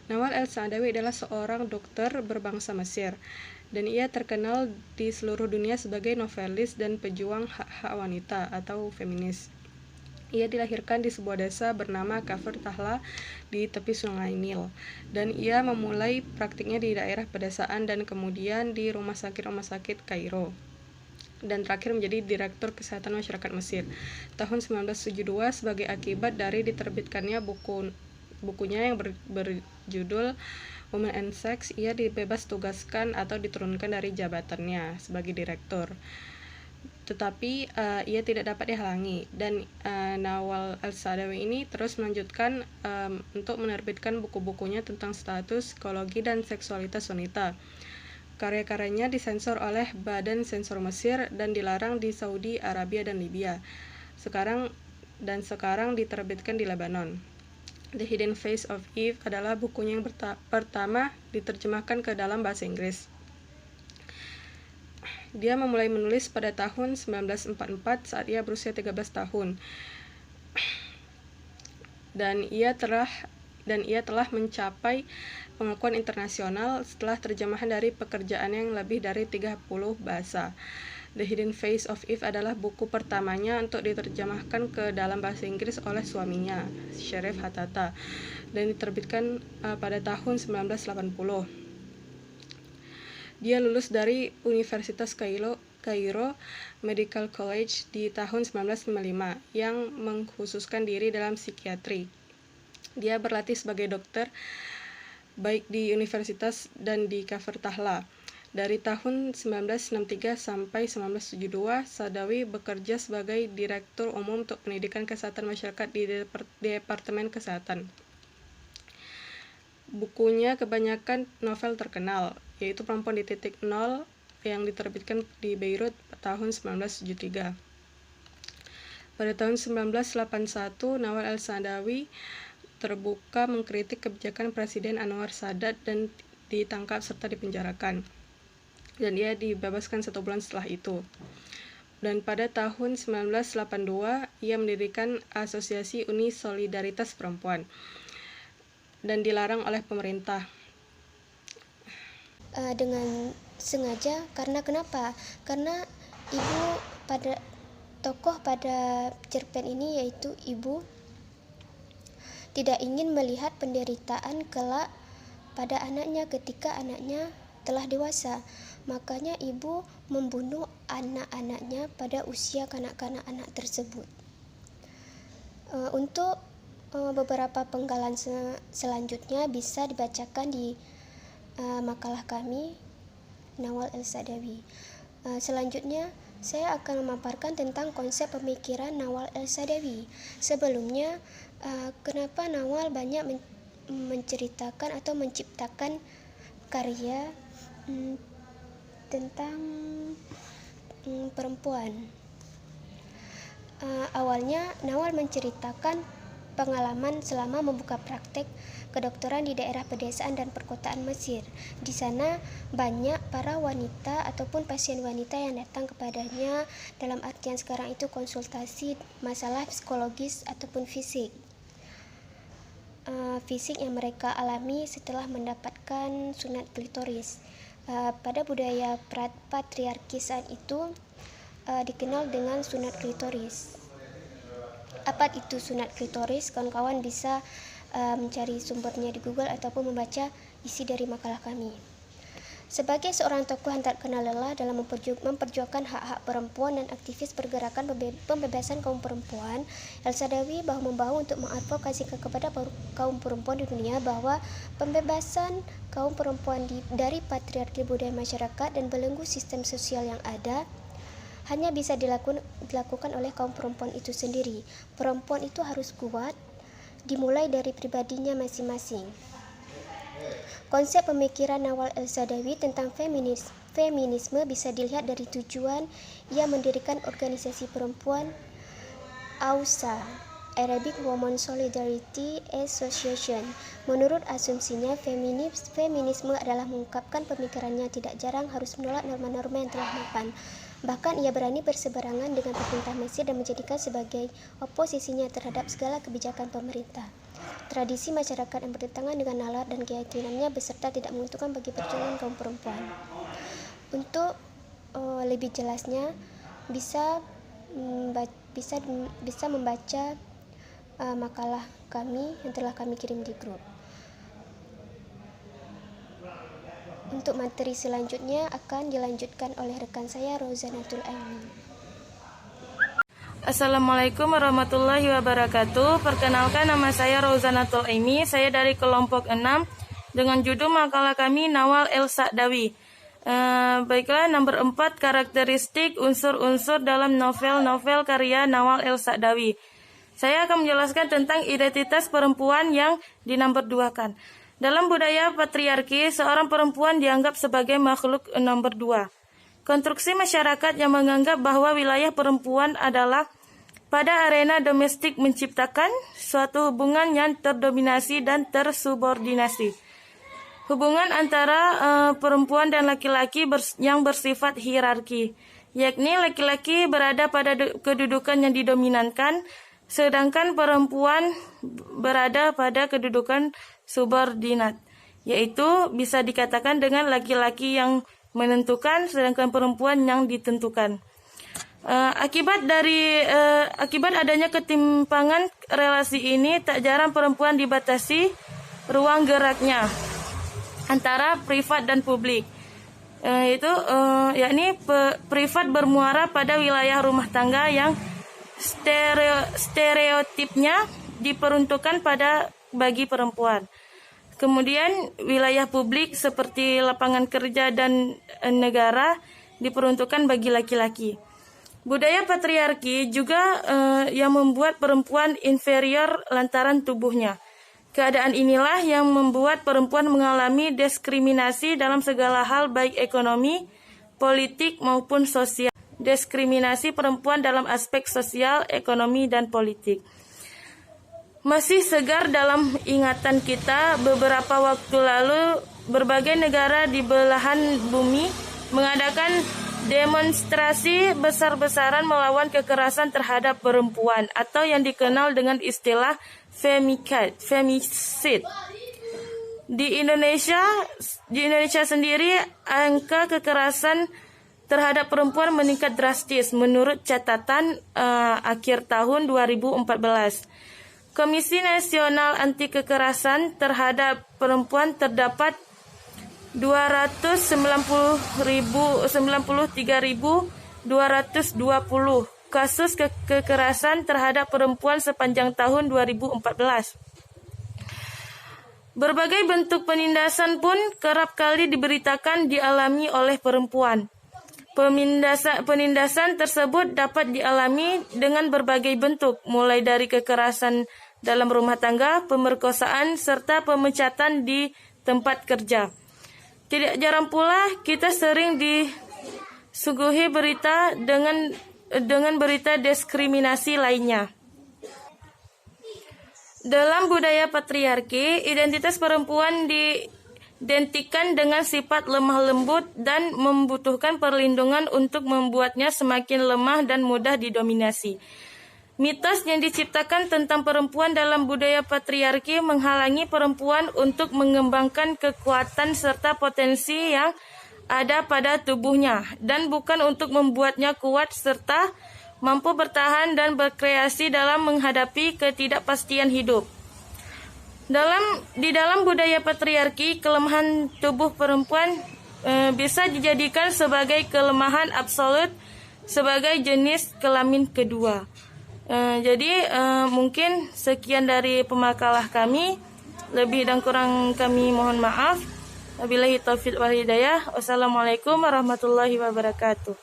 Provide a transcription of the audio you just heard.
Nawal El-Saadawi adalah seorang dokter berbangsa Mesir, dan ia terkenal di seluruh dunia sebagai novelis dan pejuang hak-hak wanita atau feminis. Ia dilahirkan di sebuah desa bernama Kafr Tahla di tepi Sungai Nil, dan ia memulai praktiknya di daerah pedesaan dan kemudian di rumah sakit Kairo, dan terakhir menjadi Direktur Kesehatan Masyarakat Mesir tahun 1972 sebagai akibat dari diterbitkannya bukunya yang berjudul Women and Sex. Ia dibebas tugaskan atau diturunkan dari jabatannya sebagai direktur, tetapi ia tidak dapat dihalangi, dan Nawal El-Saadawi ini terus melanjutkan untuk menerbitkan buku-bukunya tentang status, psikologi, dan seksualitas wanita. Karya-karyanya disensor oleh Badan Sensor Mesir dan dilarang di Saudi Arabia dan Libya. Sekarang diterbitkan di Lebanon. The Hidden Face of Eve adalah bukunya yang pertama diterjemahkan ke dalam bahasa Inggris. Dia memulai menulis pada tahun 1944 saat ia berusia 13 tahun. Dan ia telah mencapai pengakuan internasional setelah terjemahan dari pekerjaan yang lebih dari 30 bahasa. The Hidden Face of Eve adalah buku pertamanya untuk diterjemahkan ke dalam bahasa Inggris oleh suaminya, Sherif Hatata, dan diterbitkan pada tahun 1980. Dia lulus dari Universitas Cairo Medical College di tahun 1955 yang mengkhususkan diri dalam psikiatri. Dia berlatih sebagai dokter baik di universitas dan di Kafr Tahla. Dari tahun 1963 sampai 1972, Saadawi bekerja sebagai Direktur Umum untuk Pendidikan Kesehatan Masyarakat di Departemen Kesehatan. Bukunya kebanyakan novel terkenal, yaitu Perempuan di Titik Nol yang diterbitkan di Beirut tahun 1973. Pada tahun 1981, Nawal El-Saadawi terbuka mengkritik kebijakan Presiden Anwar Sadat dan ditangkap serta dipenjarakan. Dan ia dibebaskan 1 bulan setelah itu. Dan pada tahun 1982, ia mendirikan Asosiasi Uni Solidaritas Perempuan dan dilarang oleh pemerintah. Dengan sengaja, karena kenapa? Karena tokoh pada cerpen ini, yaitu ibu, tidak ingin melihat penderitaan kelak pada anaknya ketika anaknya telah dewasa. Makanya ibu membunuh anak-anaknya pada usia kanak-kanak anak tersebut. Untuk beberapa penggalan selanjutnya bisa dibacakan di makalah kami, Nawal El-Saadawi. Selanjutnya saya akan memaparkan tentang konsep pemikiran Nawal El-Saadawi. Sebelumnya, kenapa Nawal banyak menceritakan atau menciptakan karya tentang perempuan. Awalnya Nawal menceritakan pengalaman selama membuka praktek kedokteran di daerah pedesaan dan perkotaan Mesir. Di sana banyak para wanita ataupun pasien wanita yang datang kepadanya, dalam artian sekarang itu konsultasi masalah psikologis ataupun fisik yang mereka alami setelah mendapatkan sunat klitoris. Pada budaya patriarki saat itu dikenal dengan sunat klitoris. Apa itu sunat klitoris? Kawan-kawan bisa mencari sumbernya di Google ataupun membaca isi dari makalah kami. Sebagai seorang tokoh yang tak kenal lelah dalam memperjuangkan hak-hak perempuan dan aktivis pergerakan pembebasan kaum perempuan, El-Saadawi bahu-membahu untuk mengadvokasi kepada kaum perempuan di dunia bahwa pembebasan kaum perempuan dari patriarki budaya masyarakat dan belenggu sistem sosial yang ada hanya bisa dilakukan oleh kaum perempuan itu sendiri. Perempuan itu harus kuat, dimulai dari pribadinya masing-masing. Konsep pemikiran Nawal El-Saadawi tentang feminisme bisa dilihat dari tujuan ia mendirikan organisasi perempuan AWSA, Arabic Women Solidarity Association. Menurut asumsinya, feminisme adalah mengungkapkan pemikirannya tidak jarang harus menolak norma-norma yang telah mapan. Bahkan ia berani berseberangan dengan pemerintah Mesir dan menjadikan sebagai oposisinya terhadap segala kebijakan pemerintah. tradisi masyarakat yang bertentangan dengan nalar dan keyakinannya beserta tidak menguntungkan bagi perjuangan kaum perempuan. Untuk lebih jelasnya bisa membaca makalah kami yang telah kami kirim di grup. Untuk materi selanjutnya akan dilanjutkan oleh rekan saya Rozanatul Aini. Assalamualaikum warahmatullahi wabarakatuh. Perkenalkan, nama saya Rozanatul Aini. Saya dari kelompok 6 dengan judul makalah kami Nawal El-Sa'dawi. Baiklah, nomor 4, karakteristik unsur-unsur dalam novel-novel karya Nawal El-Sa'dawi. Saya akan menjelaskan tentang identitas perempuan yang dinumber-duakan. Dalam budaya patriarki, seorang perempuan dianggap sebagai makhluk nomor 2. Konstruksi masyarakat yang menganggap bahwa wilayah perempuan adalah pada arena domestik menciptakan suatu hubungan yang terdominasi dan tersubordinasi. Hubungan antara perempuan dan laki-laki yang bersifat hierarki, yakni laki-laki berada pada kedudukan yang didominankan, sedangkan perempuan berada pada kedudukan subordinat, yaitu bisa dikatakan dengan laki-laki yang menentukan sedangkan perempuan yang ditentukan. Akibat adanya ketimpangan relasi ini, tak jarang perempuan dibatasi ruang geraknya antara privat dan publik. Yakni privat bermuara pada wilayah rumah tangga yang stereotipnya diperuntukkan bagi perempuan. Kemudian wilayah publik seperti lapangan kerja dan negara diperuntukkan bagi laki-laki. Budaya patriarki juga yang membuat perempuan inferior lantaran tubuhnya. Keadaan inilah yang membuat perempuan mengalami diskriminasi dalam segala hal, baik ekonomi, politik maupun sosial. Diskriminasi perempuan dalam aspek sosial, ekonomi, dan politik. Masih segar dalam ingatan kita, beberapa waktu lalu berbagai negara di belahan bumi mengadakan demonstrasi besar-besaran melawan kekerasan terhadap perempuan atau yang dikenal dengan istilah femicide. Di Indonesia sendiri, angka kekerasan terhadap perempuan meningkat drastis menurut catatan akhir tahun 2014. Komisi Nasional Anti Kekerasan terhadap Perempuan terdapat 293.220 kasus kekerasan terhadap perempuan sepanjang tahun 2014. Berbagai bentuk penindasan pun kerap kali diberitakan dialami oleh perempuan. Penindasan tersebut dapat dialami dengan berbagai bentuk, mulai dari kekerasan dalam rumah tangga, pemerkosaan, serta pemecatan di tempat kerja. Tidak jarang pula kita sering disuguhi berita dengan berita diskriminasi lainnya. Dalam budaya patriarki, identitas perempuan diidentikan dengan sifat lemah lembut dan membutuhkan perlindungan untuk membuatnya semakin lemah dan mudah didominasi. Mitos yang diciptakan tentang perempuan dalam budaya patriarki menghalangi perempuan untuk mengembangkan kekuatan serta potensi yang ada pada tubuhnya, dan bukan untuk membuatnya kuat serta mampu bertahan dan berkreasi dalam menghadapi ketidakpastian hidup. Di dalam budaya patriarki, kelemahan tubuh perempuan bisa dijadikan sebagai kelemahan absolut sebagai jenis kelamin kedua. Jadi mungkin sekian dari pemakalah kami. Lebih dan kurang kami mohon maaf. Wabillahi taufiq wal hidayah. Wassalamualaikum warahmatullahi wabarakatuh.